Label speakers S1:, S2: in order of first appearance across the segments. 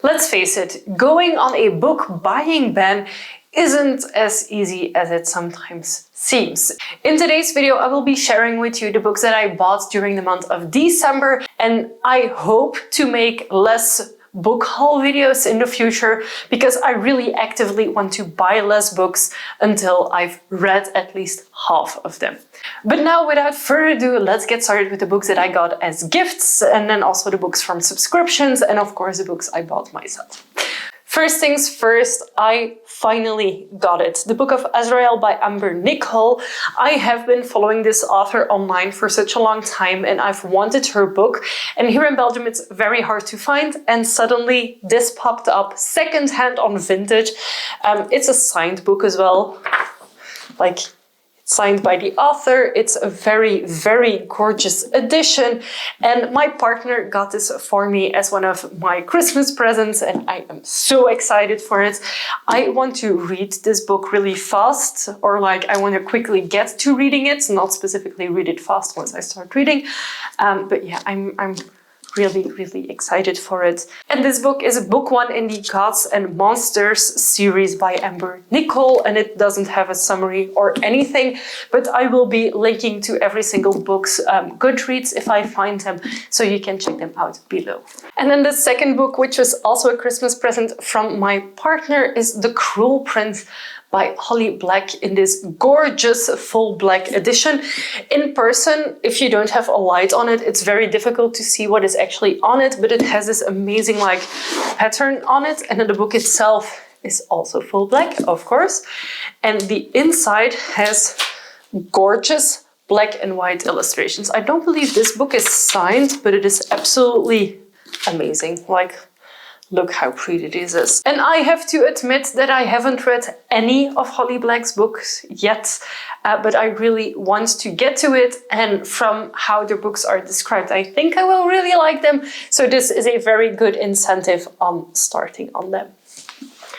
S1: Let's face it, going on a book buying ban isn't as easy as it sometimes seems. In today's video, I will be sharing with you the books that I bought during the month of December, and I hope to make less book haul videos in the future because I really actively want to buy less books until I've read at least half of them. But now, without further ado, let's get started with the books that I got as gifts, and then also the books from subscriptions, and of course the books I bought myself. First things first, I finally got it. The book of Azrael by Nicole. I have been following this author online for such a long time and I've wanted her book. And here in Belgium it's very hard to find, and suddenly this popped up secondhand on Vintage. It's a signed book as well. Like, signed by the author. It's a very, very gorgeous edition, and my partner got this for me as one of my Christmas presents, and I am so excited for it. I want to read this book really fast, or like I want to quickly get to reading it, not specifically read it fast once I start reading. But yeah, I'm really excited for it. And this book is book one in the Gods and Monsters series by Nicole, and it doesn't have a summary or anything, but I will be linking to every single book's Goodreads if I find them, so you can check them out below. And then the second book, which was also a Christmas present from my partner, is The Cruel Prince by Holly Black in this gorgeous full black edition. In person, if you don't have a light on it, it's very difficult to see what is actually on it, but it has this amazing like pattern on it, and then the book itself is also full black, of course. And the inside has gorgeous black and white illustrations. I don't believe this book is signed, but it is absolutely amazing. Like, look how pretty this is. And I have to admit that I haven't read any of Holly Black's books yet, but I really want to get to it, and from how the books are described, I think I will really like them. So this is a very good incentive on starting on them.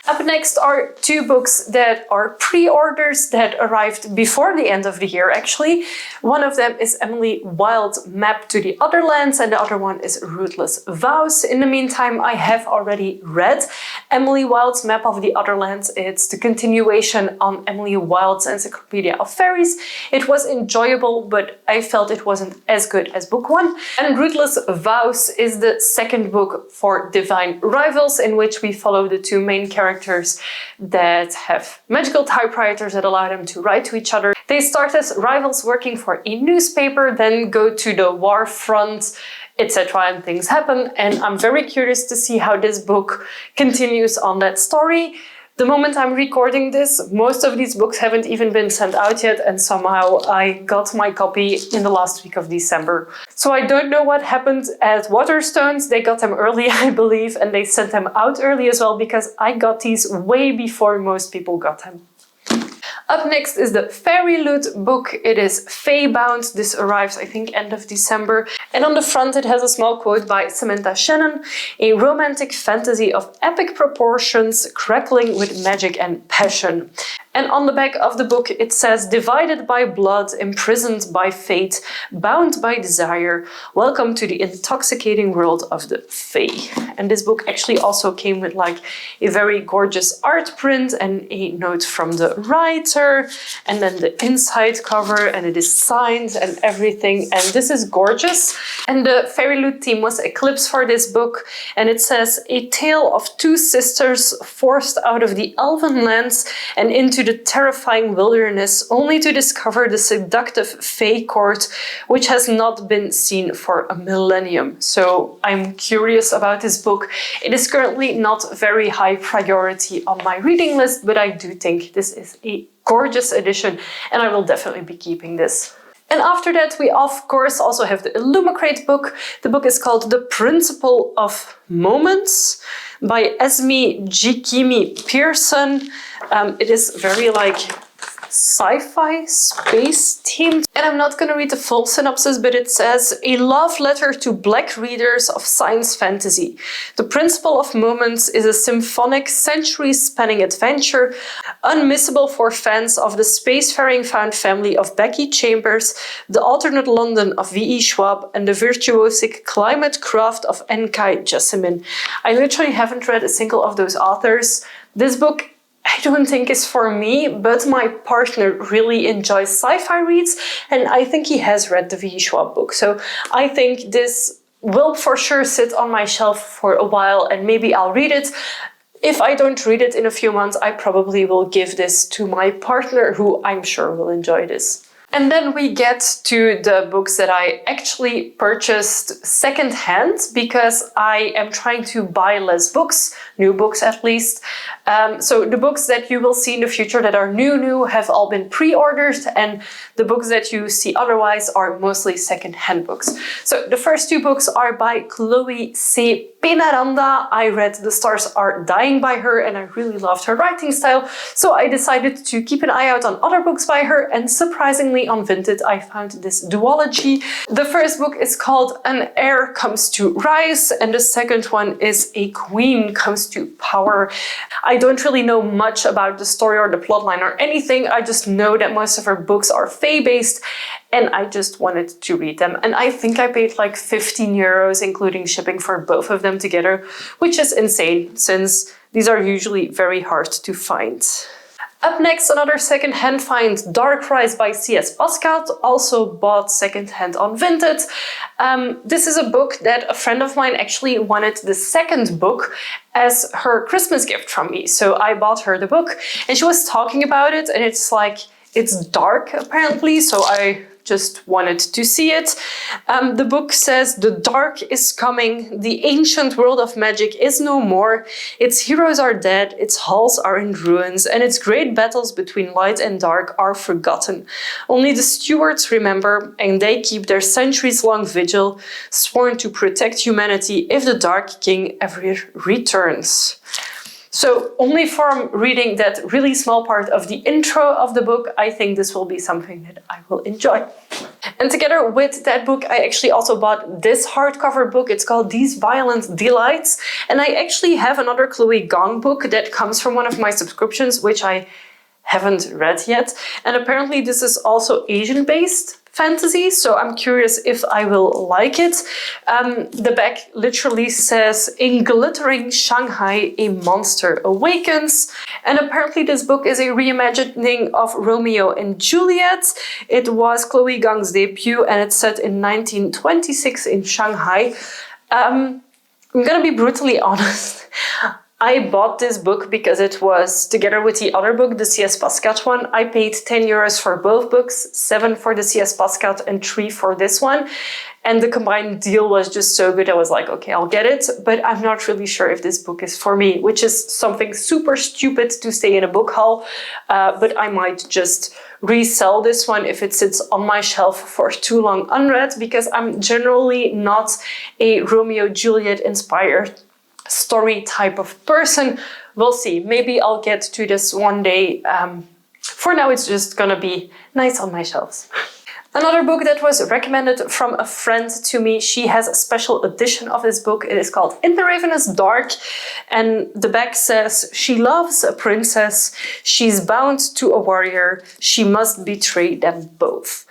S1: Up next are two books that are pre-orders that arrived before the end of the year, actually. One of them is Emily Wilde's Map to the Other Lands, and the other one is Rootless Vows. In the meantime, I have already read Emily Wilde's Map of the Other Lands. It's the continuation on Emily Wilde's Encyclopedia of Fairies. It was enjoyable, but I felt it wasn't as good as book one. And Rootless Vows is the second book for Divine Rivals, in which we follow the two main characters that have magical typewriters that allow them to write to each other. They start as rivals working for a newspaper, then go to the war front, etc., and things happen. And I'm very curious to see how this book continues on that story. The moment I'm recording this, most of these books haven't even been sent out yet, and somehow I got my copy in the last week of December. So I don't know what happened at Waterstones. They got them early, I believe, and they sent them out early as well, because I got these way before most people got them. Up next is the Fairy Loot book. It is Faebound. This arrives, I think, end of December. And on the front it has a small quote by Samantha Shannon: "A romantic fantasy of epic proportions, crackling with magic and passion." And on the back of the book it says, "Divided by blood, imprisoned by fate, bound by desire, welcome to the intoxicating world of the Fae." And this book actually also came with like a very gorgeous art print and a note from the writer, and then the inside cover, and it is signed and everything, and this is gorgeous. And the Fairy Loot theme was Eclipse for this book, and it says, "A tale of two sisters forced out of the elven lands and into the terrifying wilderness, only to discover the seductive Fae court, which has not been seen for a millennium." So I'm curious about this book. It is currently not very high priority on my reading list, but I do think this is a gorgeous edition, and I will definitely be keeping this. And after that, we of course also have the Illumicrate book. The book is called The Principle of Moments by Esmie Jikiemi-Pearson. It is very like sci-fi space themed. And I'm not gonna read the full synopsis, but it says, a love letter to black readers of science fantasy. The Principle of Moments is a symphonic, century-spanning adventure, unmissable for fans of the spacefaring found family of Becky Chambers, the alternate London of V.E. Schwab, and the virtuosic climate craft of N.K. Jessamin. I literally haven't read a single of those authors. This book I don't think is for me, but my partner really enjoys sci-fi reads, and I think he has read the V. Schwab book. So I think this will for sure sit on my shelf for a while, and maybe I'll read it. If I don't read it in a few months, I probably will give this to my partner, who I'm sure will enjoy this. And then we get to the books that I actually purchased secondhand because I am trying to buy less books, new books at least. So the books that you will see in the future that are new have all been pre-ordered, and the books that you see otherwise are mostly secondhand books. So the first two books are by Chloe C Penaranda. I read The Stars Are Dying by her and I really loved her writing style, so I decided to keep an eye out on other books by her, and surprisingly on Vinted I found this duology. The first book is called An Heir Comes to Rise, and the second one is A Queen Comes to Power. I don't really know much about the story or the plotline or anything, I just know that most of her books are fae-based, and I just wanted to read them. And I think I paid like 15 euros, including shipping, for both of them together, which is insane since these are usually very hard to find. Up next, another second-hand find, Dark Rise by C.S. Pascat, also bought second-hand on Vinted. This is a book that a friend of mine actually wanted the second book as her Christmas gift from me. So I bought her the book and she was talking about it, and it's like, it's dark apparently, so I just wanted to see it. The book says, the dark is coming, the ancient world of magic is no more, its heroes are dead, its halls are in ruins, and its great battles between light and dark are forgotten. Only the stewards remember, and they keep their centuries-long vigil, sworn to protect humanity if the Dark King ever returns. So only from reading that really small part of the intro of the book, I think this will be something that I will enjoy. And together with that book, I actually also bought this hardcover book. It's called These Violent Delights. And I actually have another Chloe Gong book that comes from one of my subscriptions, which I haven't read yet. And apparently this is also Asian-based fantasy, so I'm curious if I will like it. The back literally says, in glittering Shanghai, a monster awakens. And apparently this book is a reimagining of Romeo and Juliet. It was Chloe Gong's debut and it's set in 1926 in Shanghai. I'm gonna be brutally honest. I bought this book because it was together with the other book, the C.S. Pascat one. I paid 10 euros for both books, 7 for the C.S. Pascat and 3 for this one. And the combined deal was just so good. I was like, okay, I'll get it. But I'm not really sure if this book is for me, which is something super stupid to say in a book haul. But I might just resell this one if it sits on my shelf for too long unread, because I'm generally not a Romeo-Juliet inspired story type of person. We'll see. Maybe I'll get to this one day. For now, it's just gonna be nice on my shelves. Another book that was recommended from a friend to me, she has a special edition of this book. It is called In the Ravenous Dark, and the back says, she loves a princess, she's bound to a warrior, she must betray them both.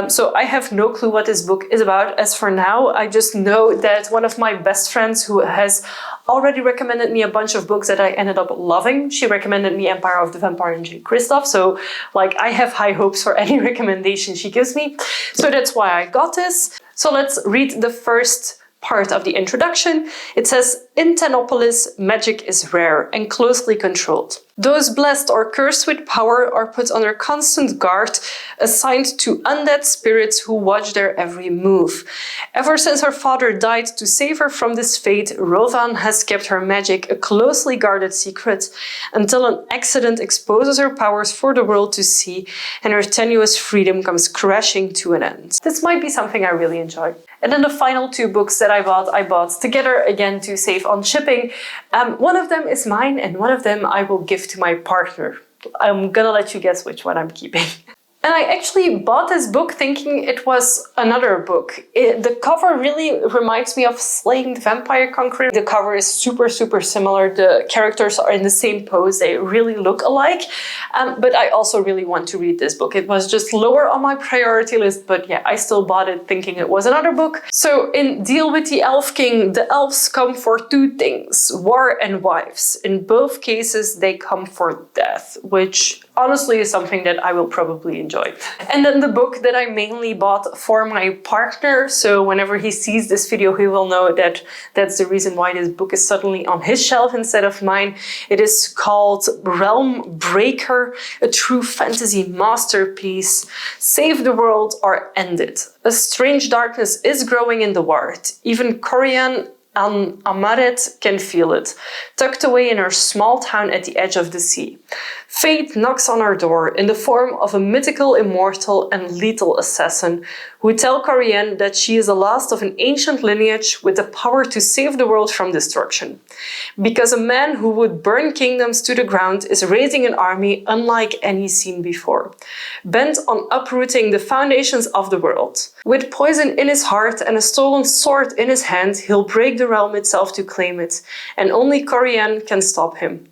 S1: So I have no clue what this book is about as for now. I just know that one of my best friends who has already recommended me a bunch of books that I ended up loving. She recommended me Empire of the Vampire and J. Kristoff. So like I have high hopes for any recommendation she gives me. So that's why I got this. So let's read the first part of the introduction. It says, in Tanopolis, magic is rare and closely controlled. Those blessed or cursed with power are put under constant guard, assigned to undead spirits who watch their every move. Ever since her father died to save her from this fate, Rovan has kept her magic a closely guarded secret, until an accident exposes her powers for the world to see, and her tenuous freedom comes crashing to an end. This might be something I really enjoy. And then the final two books that I bought together, again to save on shipping. One of them is mine and one of them I will give to my partner. I'm gonna let you guess which one I'm keeping. And I actually bought this book thinking it was another book. The cover really reminds me of Slaying the Vampire Conqueror. The cover is super, super similar. The characters are in the same pose. They really look alike. But I also really want to read this book. It was just lower on my priority list, but yeah, I still bought it thinking it was another book. So in Deal with the Elf King, the elves come for two things, war and wives. In both cases, they come for death, which honestly is something that I will probably enjoy. And then the book that I mainly bought for my partner, so whenever he sees this video he will know that that's the reason why this book is suddenly on his shelf instead of mine. It is called Realm Breaker, a true fantasy masterpiece. Save the world or end it. A strange darkness is growing in the world. Even Corian and Amaret can feel it, tucked away in her small town at the edge of the sea. Fate knocks on her door in the form of a mythical, immortal, and lethal assassin who tell Corian that she is the last of an ancient lineage with the power to save the world from destruction. Because a man who would burn kingdoms to the ground is raising an army unlike any seen before, bent on uprooting the foundations of the world. With poison in his heart and a stolen sword in his hand, he'll break the realm itself to claim it, and only Corian can stop him.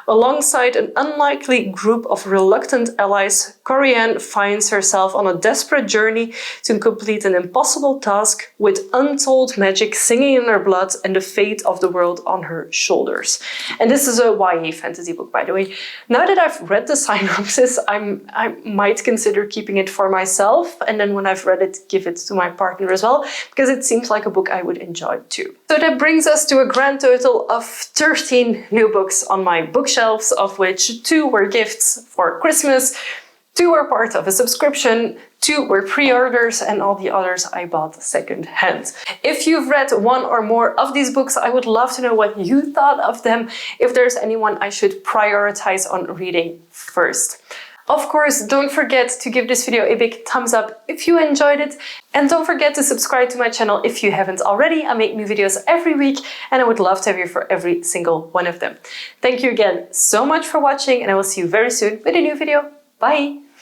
S1: Alongside an unlikely group of reluctant allies, Corian finds herself on a desperate journey to complete an impossible task with untold magic singing in her blood and the fate of the world on her shoulders. And this is a YA fantasy book, by the way. Now that I've read the synopsis, I might consider keeping it for myself, and then when I've read it, give it to my partner as well, because it seems like a book I would enjoy too. So that brings us to a grand total of 13 new books on my bookshelves, of which 2 were gifts for Christmas, 2 were part of a subscription, 2 were pre-orders, and all the others I bought second hand. If you've read one or more of these books, I would love to know what you thought of them, if there's anyone I should prioritize on reading first. Of course, don't forget to give this video a big thumbs up if you enjoyed it, and don't forget to subscribe to my channel if you haven't already. I make new videos every week and I would love to have you for every single one of them. Thank you again so much for watching, and I will see you very soon with a new video. Bye!